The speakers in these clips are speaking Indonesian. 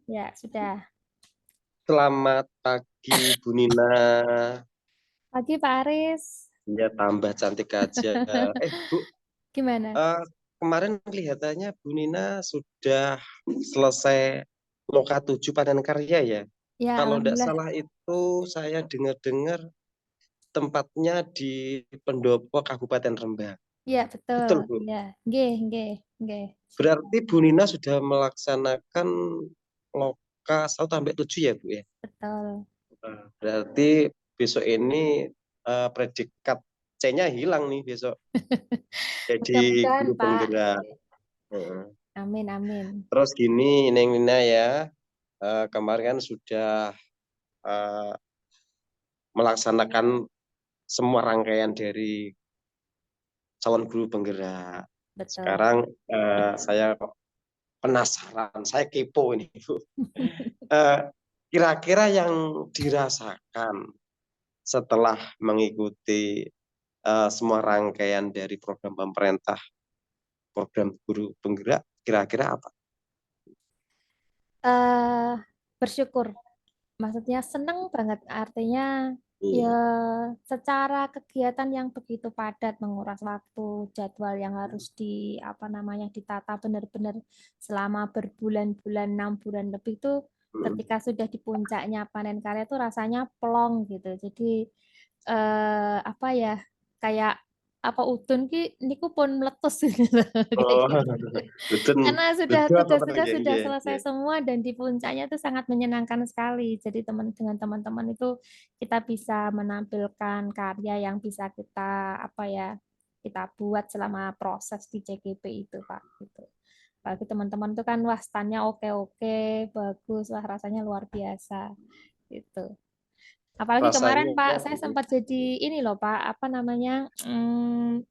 Ya, sudah. Selamat pagi Bu Nina. Pagi Pak Aris. Ya tambah cantik aja. Bu, Gimana? eh, kemarin kelihatannya Bu Nina sudah selesai Loka 7 panen karya ya. Ya, Kalau tidak alhamdulillah. salah itu saya dengar-dengar tempatnya di Pendopo Kabupaten Rembang. Ya, betul. Betul Bu. Ya, nggih, nggih, nggih. Sudah. Berarti Bu Nina sudah melaksanakan Loka 1 sampai 7 ya Bu ya. Betul. Nah, berarti besok ini predikat C-nya hilang nih besok. Jadi Mudah-mudahan, guru Pak. penggerak. Heeh. Amin, amin. Terus gini, Neng Nina ya, kemarin kan sudah eh, melaksanakan semua rangkaian dari calon guru penggerak. Betul. Sekarang saya penasaran, saya kepo ini, Bu. Eh, Kira-kira yang dirasakan setelah mengikuti semua rangkaian dari program pemerintah, program guru penggerak, kira-kira apa? eh Bersyukur. Maksudnya seneng banget. Artinya ya Iya. secara kegiatan yang begitu padat menguras waktu, jadwal yang harus di apa namanya ditata benar-benar selama berbulan-bulan, 6 bulan lebih itu Hmm. ketika sudah di puncaknya panen karya itu rasanya plong gitu. Jadi apa ya kayak apa udun ki niku pun meletus gitu kayak Oh, gitu. betul, Karena sudah betul apa tugas-tugas ya, sudah iya, selesai iya. semua dan di puncaknya itu sangat menyenangkan sekali. Jadi dengan teman-teman itu kita bisa menampilkan karya yang bisa kita apa ya kita buat selama proses di CGP itu Pak. Gitu. Bagi teman-teman itu kan wah standnya oke-oke, bagus, wah rasanya luar biasa gitu. Apalagi kemarin Rasanya Pak, saya sempat jadi ini loh Pak, apa namanya,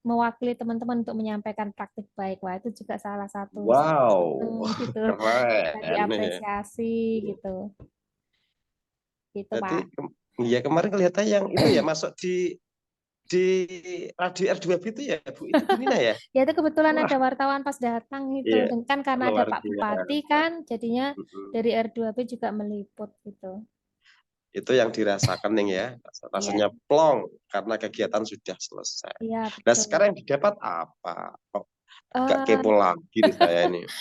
mewakili teman-teman untuk menyampaikan praktik baik. Wah itu juga salah satu wow, gitu, bisa keren. diapresiasi gitu, gitu Berarti Pak. iya kemarin kelihatan yang itu ya masuk di radio R2B itu ya Bu, itu Bu Nina ya? Ya itu kebetulan Wah, ada wartawan pas datang itu, iya, dan kan karena ada luar Pak Bupati biasa. kan, jadinya Mm-mm. dari R2B juga meliput gitu. Itu yang dirasakan nih ya, Iya, rasanya plong karena kegiatan sudah selesai. iya Nah betul. sekarang yang didapat apa? Kok gak kepo Eh, lagi nih saya ini. Mm.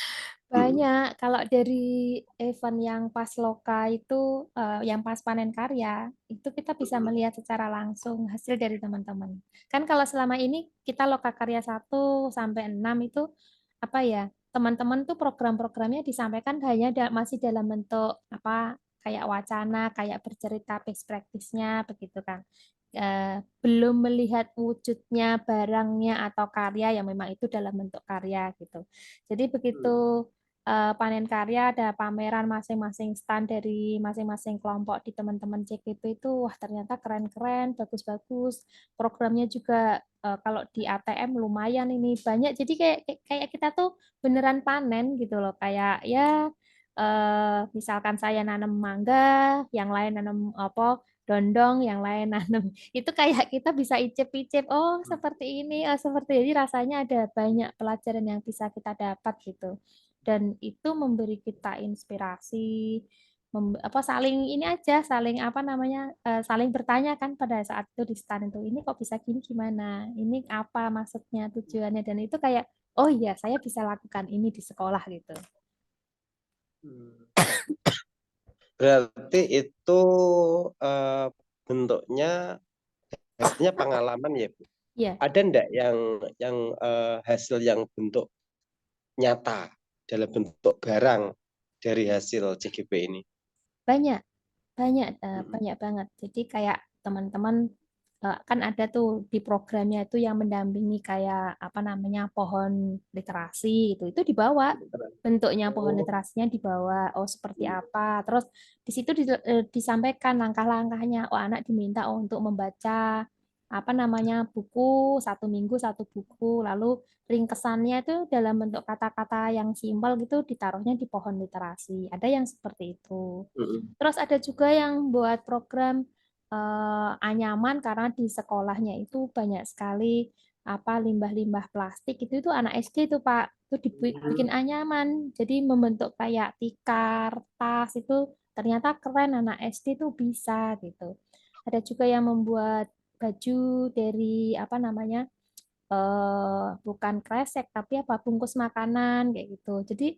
Banyak. Kalau dari event yang pas loka itu, yang pas panen karya, itu kita bisa Mm-mm. melihat secara langsung hasil dari teman-teman. Kan kalau selama ini kita loka karya 1 sampai 6 itu, apa ya, teman-teman tuh program-programnya disampaikan hanya masih dalam bentuk, apa, kayak wacana, kayak bercerita best practice-nya, begitu kan. Belum melihat wujudnya barangnya atau karya yang memang itu dalam bentuk karya gitu. Jadi begitu panen karya ada pameran masing-masing stand dari masing-masing kelompok di teman-teman CGP itu wah ternyata keren-keren, bagus-bagus. Programnya juga kalau di ATM lumayan ini banyak. Jadi kayak kayak kita tuh beneran panen gitu loh. Kayak ya misalkan saya nanam mangga, yang lain nanam apa dondong, yang lain nanam itu kayak kita bisa icip-icip. Oh seperti ini, oh seperti ini. Rasanya ada banyak pelajaran yang bisa kita dapat gitu dan itu memberi kita inspirasi apa saling ini aja saling apa namanya saling bertanya kan pada saat itu di stand itu ini kok bisa gini gimana ini apa maksudnya tujuannya dan itu kayak oh iya saya bisa lakukan ini di sekolah gitu. Hmm. Berarti itu eh, bentuknya hasilnya pengalaman ya Bu. Iya, Ada enggak yang hasil yang bentuk nyata dalam bentuk barang dari hasil CGP ini? banyak banyak Mm. banyak banget jadi kayak teman-teman kan ada tuh di programnya itu yang mendampingi kayak apa namanya pohon literasi itu dibawa bentuknya pohon Oh, literasinya dibawa oh seperti apa terus di situ disampaikan langkah-langkahnya oh anak diminta untuk membaca apa namanya buku 1 minggu 1 buku lalu ringkesannya itu dalam bentuk kata-kata yang simpel gitu ditaruhnya di pohon literasi ada yang seperti itu. mm. Terus ada juga yang buat program anyaman karena di sekolahnya itu banyak sekali apa limbah-limbah plastik itu anak SD itu Pak. itu dibikin anyaman. Jadi membentuk kayak tikar, tas itu ternyata keren anak SD tuh bisa gitu. Ada juga yang membuat baju dari apa namanya? Bukan kresek tapi apa bungkus makanan kayak gitu. Jadi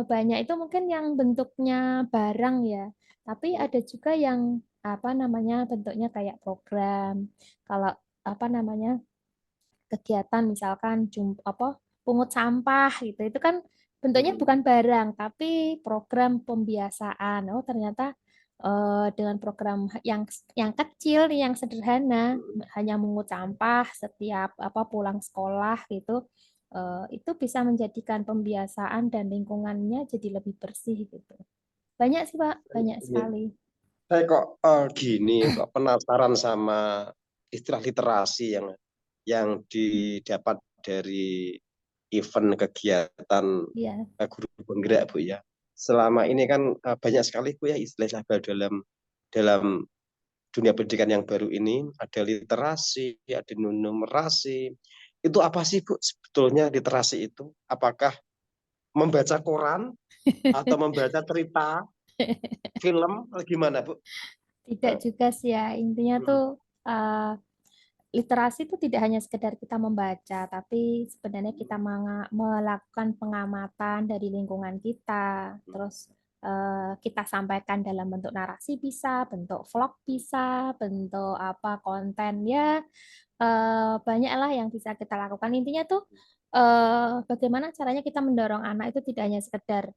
banyak itu mungkin yang bentuknya barang ya, tapi ada juga yang apa namanya bentuknya kayak program. Kalau apa namanya kegiatan misalkan apa pungut sampah gitu, itu kan bentuknya bukan barang tapi program pembiasaan. Oh ternyata dengan program yang kecil, yang sederhana, hanya mengut sampah setiap apa pulang sekolah gitu, itu bisa menjadikan pembiasaan dan lingkungannya jadi lebih bersih gitu. Banyak sih Pak, banyak sekali. Saya kok gini, kok penasaran sama istilah literasi yang didapat dari event kegiatan Iya, guru penggerak Bu ya. Selama ini kan banyak sekali Bu ya istilah dalam dalam dunia pendidikan yang baru ini, ada literasi, ada numerasi. Itu apa sih Bu sebetulnya literasi itu? Apakah membaca koran atau membaca cerita, film, atau gimana Bu? tidak juga sih ya. Intinya tuh eh, literasi itu tidak hanya sekedar kita membaca, tapi sebenarnya kita melakukan pengamatan dari lingkungan kita, terus kita sampaikan dalam bentuk narasi bisa, bentuk vlog bisa, bentuk apa konten ya, banyaklah yang bisa kita lakukan. Intinya tuh bagaimana caranya kita mendorong anak itu tidak hanya sekedar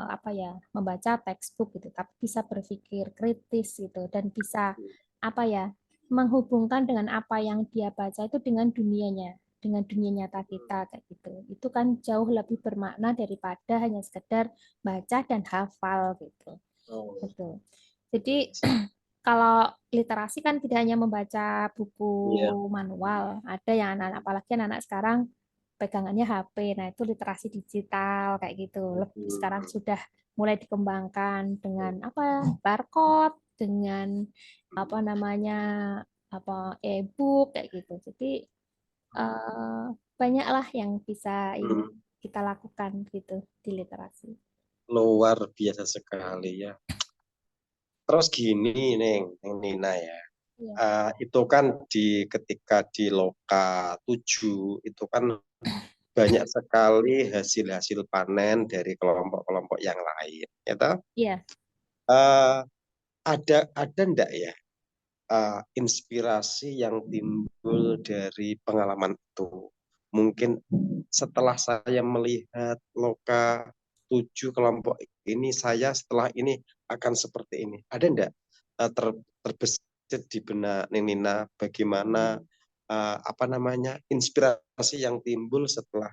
apa ya membaca textbook gitu, tapi bisa berpikir kritis gitu dan bisa apa ya menghubungkan dengan apa yang dia baca itu dengan dunianya, dengan dunia nyata kita kayak gitu. Itu kan jauh lebih bermakna daripada hanya sekedar baca dan hafal gitu. Oh, Gitu. Jadi kalau literasi kan tidak hanya membaca buku iya. manual, ada yang anak-anak apalagi anak-anak sekarang pegangannya HP. Nah, itu literasi digital kayak gitu. Sekarang sudah mulai dikembangkan dengan apa? Barcode, dengan apa namanya? Apa e-book kayak gitu. Jadi eh, banyaklah yang bisa ini kita lakukan gitu di literasi. Luar biasa sekali ya. Terus gini, Neng Nina ya. Iya. Itu kan ketika di Loka 7 itu kan banyak sekali hasil-hasil panen dari kelompok-kelompok yang lain. Ya toh? Iya. Eh, ada enggak ya inspirasi yang timbul dari pengalaman itu? Mungkin setelah saya melihat Loka 7 kelompok ini, saya setelah ini akan seperti ini. Ada enggak terbesit di benak Nina bagaimana apa namanya inspirasi yang timbul setelah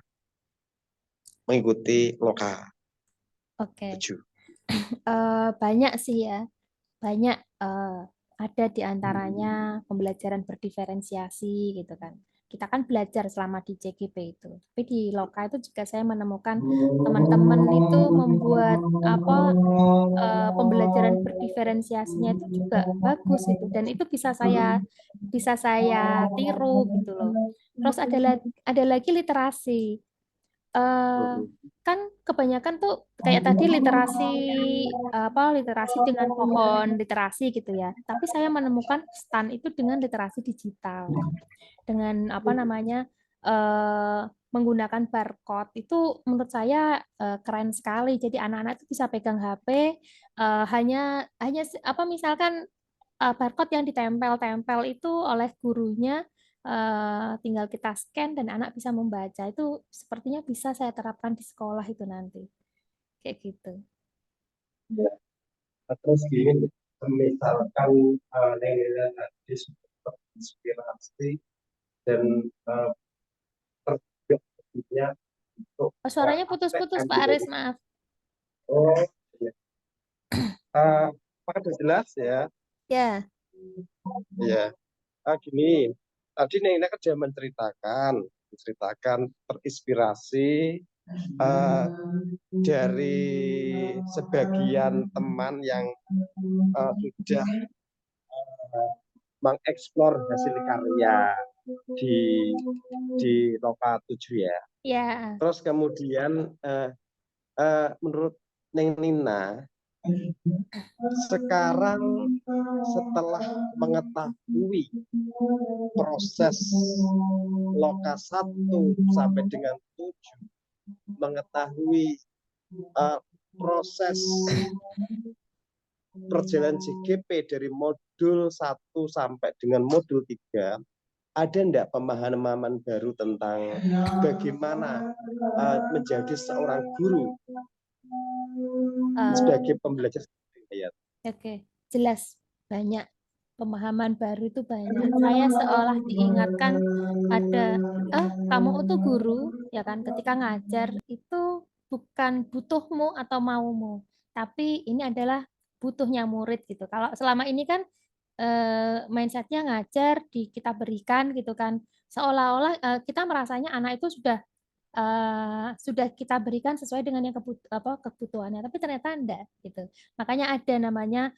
mengikuti Loka Oke. 7? Banyak sih ya. Banyak ada di antaranya pembelajaran berdiferensiasi gitu kan. Kita kan belajar selama di JGP itu. Tapi di Loka itu juga saya menemukan teman-teman itu membuat apa pembelajaran berdiferensiasinya itu juga bagus itu dan itu bisa saya tiru gitu loh. Terus ada lagi literasi. eh kan kebanyakan tuh kayak tadi literasi dengan pohon literasi gitu ya. Tapi saya menemukan stan itu dengan literasi digital, dengan apa namanya eh menggunakan barcode itu menurut saya keren sekali. Jadi anak-anak itu bisa pegang HP hanya hanya apa misalkan barcode yang ditempel-tempel itu oleh gurunya, tinggal kita scan dan anak bisa membaca. Itu sepertinya bisa saya terapkan di sekolah itu nanti. Kayak gitu. Ya. Terus gini, misalkan Nina tadi sudah inspirasi dan terjadinya untuk Oh, suaranya putus-putus praktekkan Pak gitu. Aris, maaf. Oh, ya. Apakah sudah jelas ya? Ya, Ya, gini. Tadi Nina kan sudah menceritakan terinspirasi eh, dari sebagian teman yang sudah mengeksplor hasil karya. di Loka 7 ya. Ya, Terus kemudian menurut Neng Nina, sekarang setelah mengetahui proses Loka 1 sampai dengan 7, mengetahui proses perjalanan JGP dari modul 1 sampai dengan modul 3, ada enggak pemahaman baru tentang bagaimana menjadi seorang guru sebagai pembelajar ayat? oke, jelas banyak pemahaman baru itu banyak. Saya seolah diingatkan ada, kamu itu guru, ya kan? Ketika ngajar itu bukan butuhmu atau maumu, tapi ini adalah butuhnya murid gitu. Kalau selama ini kan mindsetnya ngajar di kita berikan gitu kan, seolah-olah kita merasanya anak itu sudah kita berikan sesuai dengan yang kebutuhannya, tapi ternyata enggak gitu. Makanya ada namanya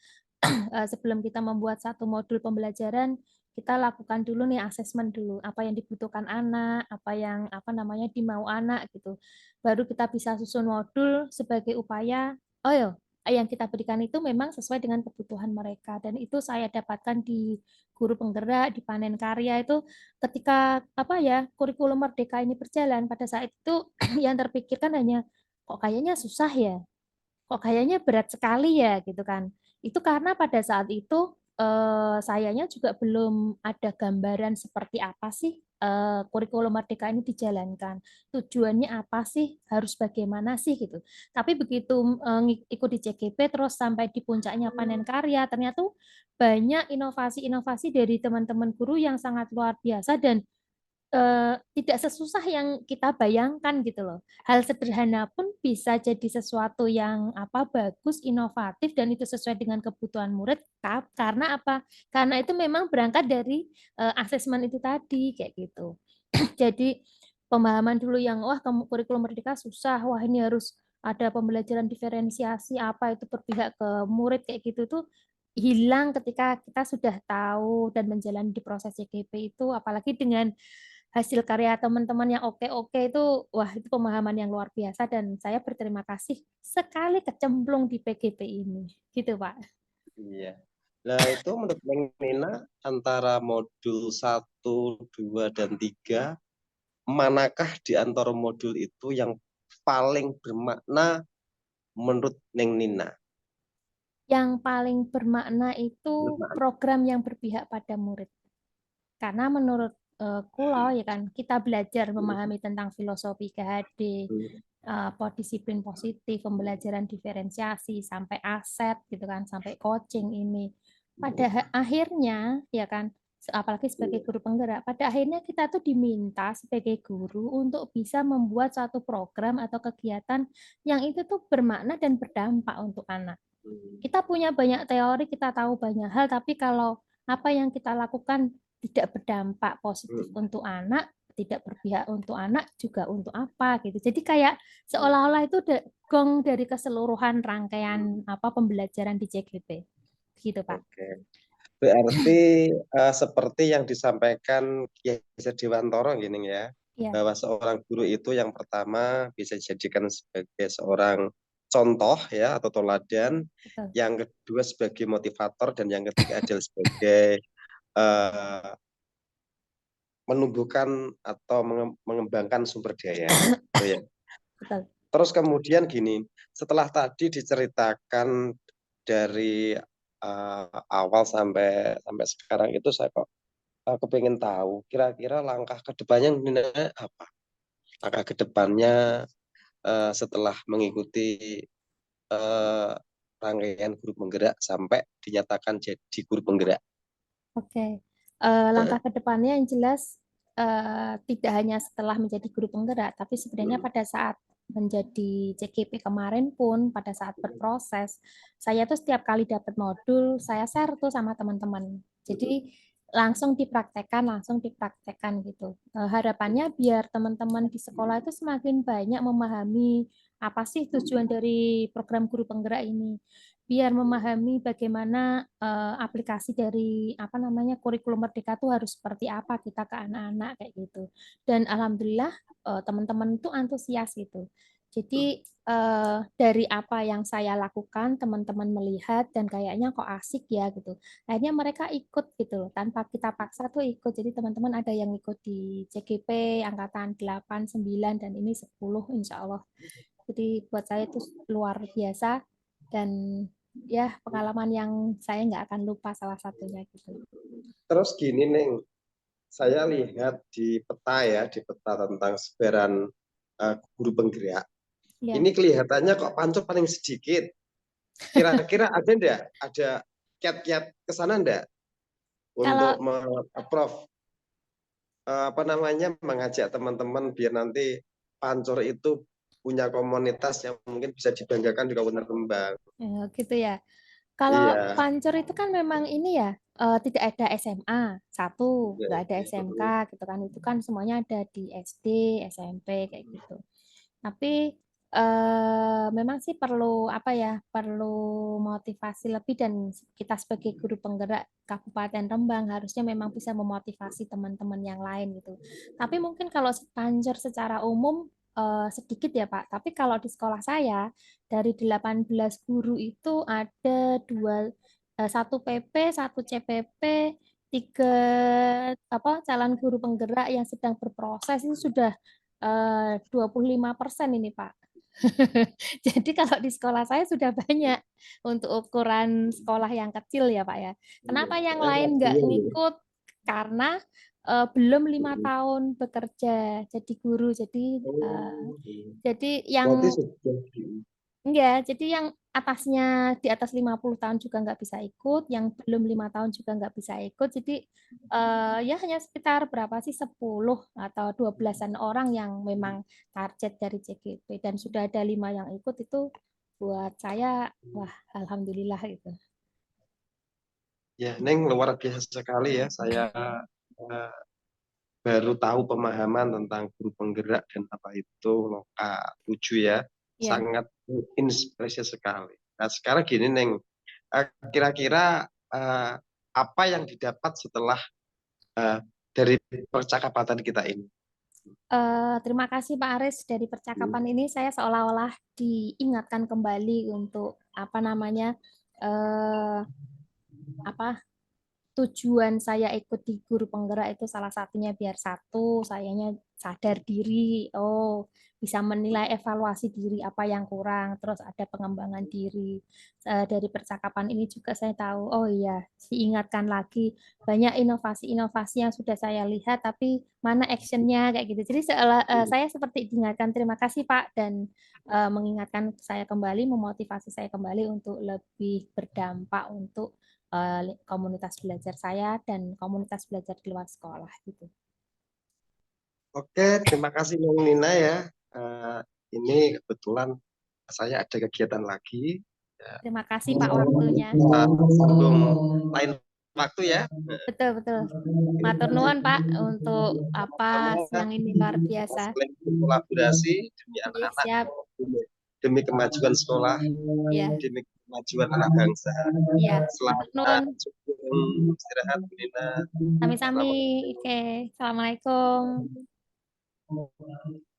sebelum kita membuat satu modul pembelajaran, kita lakukan dulu nih asesmen dulu, apa yang dibutuhkan anak, apa yang dimau anak gitu. Baru kita bisa susun modul sebagai upaya, oh ya, yang kita berikan itu memang sesuai dengan kebutuhan mereka, dan itu saya dapatkan di guru penggerak, di panen karya itu ketika kurikulum merdeka ini berjalan pada saat itu yang terpikirkan hanya kok kayaknya susah ya, kok kayaknya berat sekali ya gitu kan. Itu karena pada saat itu sayanya juga belum ada gambaran seperti apa sih kurikulum merdeka ini dijalankan. Tujuannya apa sih? Harus bagaimana sih gitu. Tapi begitu ikut di CGP terus sampai di puncaknya panen karya, ternyata banyak inovasi-inovasi dari teman-teman guru yang sangat luar biasa dan tidak sesusah yang kita bayangkan gitu loh. Hal sederhana pun bisa jadi sesuatu yang bagus, inovatif dan itu sesuai dengan kebutuhan murid. Karena apa? Karena itu memang berangkat dari asesmen itu tadi kayak gitu. Jadi pemahaman dulu yang wah kurikulum merdeka susah, wah ini harus ada pembelajaran diferensiasi apa itu berpihak ke murid kayak gitu tuh hilang ketika kita sudah tahu dan menjalani di proses CGP itu, apalagi dengan hasil karya teman-teman yang oke-oke itu, wah itu pemahaman yang luar biasa dan saya berterima kasih sekali kecemplung di PGP ini, gitu Pak. Iya. Nah, itu menurut Neng Nina antara modul 1, 2, dan 3, manakah di antara modul itu yang paling bermakna menurut Neng Nina? Yang paling bermakna itu Bermakna. program yang berpihak pada murid. Karena menurut Kulo ya kan, kita belajar memahami tentang filosofi KHD, disiplin positif, pembelajaran diferensiasi sampai aset gitu kan, sampai coaching ini. Pada akhirnya ya kan, apalagi sebagai guru penggerak, pada akhirnya kita tuh diminta sebagai guru untuk bisa membuat satu program atau kegiatan yang itu tuh bermakna dan berdampak untuk anak. Kita punya banyak teori, kita tahu banyak hal, tapi kalau apa yang kita lakukan tidak berdampak positif untuk anak, tidak berpihak untuk anak, juga untuk apa gitu. Jadi kayak seolah-olah itu gong dari keseluruhan rangkaian pembelajaran di CGP. Gitu, Pak. Oke. Berarti seperti yang disampaikan Kiai Dewantoro gini ya, Iya, bahwa seorang guru itu yang pertama bisa dijadikan sebagai seorang contoh ya atau teladan, betul. yang kedua sebagai motivator, dan yang ketiga adalah sebagai uh, menumbuhkan atau mengembangkan sumber daya. Gitu ya. Betul. Terus kemudian gini, setelah tadi diceritakan dari awal sampai sekarang itu, saya kok kepengen tahu kira-kira langkah kedepannya apa? Langkah kedepannya setelah mengikuti rangkaian guru penggerak sampai dinyatakan jadi guru penggerak. Oke. Langkah ke depannya yang jelas tidak hanya setelah menjadi guru penggerak, tapi sebenarnya pada saat menjadi CGP kemarin pun, pada saat berproses, saya tuh setiap kali dapat modul, saya share tuh sama teman-teman. Jadi langsung dipraktekkan gitu. Harapannya biar teman-teman di sekolah itu semakin banyak memahami apa sih tujuan dari program guru penggerak ini? Biar memahami bagaimana aplikasi dari apa namanya kurikulum Merdeka itu harus seperti apa kita ke anak-anak kayak gitu. Dan alhamdulillah teman-teman itu antusias gitu. Jadi dari apa yang saya lakukan, teman-teman melihat dan kayaknya kok asik ya gitu. Akhirnya mereka ikut gitu loh, tanpa kita paksa tuh ikut. Jadi teman-teman ada yang ikut di CGP angkatan 8, 9 dan ini 10 insya Allah. Jadi buat saya itu luar biasa dan ya pengalaman yang saya nggak akan lupa salah satunya gitu. Terus gini Neng, saya lihat di peta ya, di peta tentang sebaran guru penggerak. Ya, Ini kelihatannya kok Pancor paling sedikit. Kira-kira ada enggak? Ada kiat-kiat ke sana enggak? kalau Untuk Prof, apa namanya, mengajak teman-teman biar nanti Pancor itu punya komunitas yang mungkin bisa dibanggakan di Kabupaten Rembang. gitu ya. Kalau Iya. Pancur itu kan memang ini ya, tidak ada SMA satu, Iya, nggak ada iya. SMK gitu kan. Itu kan semuanya ada di SD, SMP kayak gitu. Tapi memang sih perlu apa ya, perlu motivasi lebih dan kita sebagai guru penggerak Kabupaten Rembang harusnya memang bisa memotivasi teman-teman yang lain gitu. Tapi mungkin kalau Pancur secara umum sedikit ya Pak. Tapi kalau di sekolah saya dari 18 guru itu ada satu PP, satu CPP, tiga apa calon guru penggerak yang sedang berproses itu sudah 25% ini Pak. Jadi kalau di sekolah saya sudah banyak untuk ukuran sekolah yang kecil ya Pak ya. Kenapa yang lain nggak Iya, iya. ngikut? Karena belum 5 tahun bekerja jadi guru. Jadi Oh, iya. yang Berarti sudah enggak, jadi yang atasnya di atas 50 tahun juga nggak bisa ikut, yang belum 5 tahun juga nggak bisa ikut. Jadi ya hanya sekitar berapa sih 10 atau 12-an orang yang memang target dari CGP dan sudah ada 5 yang ikut itu buat saya wah alhamdulillah itu. ya, Neng, luar biasa sekali ya. Saya eh, baru tahu pemahaman tentang guru penggerak dan apa itu loka 7 ya. Ya. Sangat inspirasi sekali. Nah, sekarang gini, Neng. Kira-kira apa yang didapat setelah eh, dari percakapan kita ini? Terima kasih Pak Aris dari percakapan ini saya seolah-olah diingatkan kembali untuk apa namanya eh, apa tujuan saya ikut di guru penggerak itu salah satunya biar satu, sayanya sadar diri, oh bisa menilai evaluasi diri apa yang kurang, terus ada pengembangan diri. Dari percakapan ini juga saya tahu, oh iya, diingatkan lagi banyak inovasi-inovasi yang sudah saya lihat, tapi mana actionnya kayak gitu. Jadi saya seperti diingatkan, terima kasih Pak, dan mengingatkan saya kembali, memotivasi saya kembali untuk lebih berdampak untuk komunitas belajar saya dan komunitas belajar di luar sekolah gitu. Oke, terima kasih Neng Nina ya. Eh, ini kebetulan saya ada kegiatan lagi. Ya, Terima kasih Pak waktunya. kita sambung lain waktu ya. Betul betul. Matur nuwun Pak untuk apa Sama-sama, siang ini luar biasa. saling berkolaborasi demi Iya, anak-anak, siap. demi kemajuan sekolah, Iya, demi kemajuan anak bangsa. iya. Matur nuwun. Selamat sebelum istirahat, Nina. Sami-sami. Assalamualaikum. Oke, Assalamualaikum.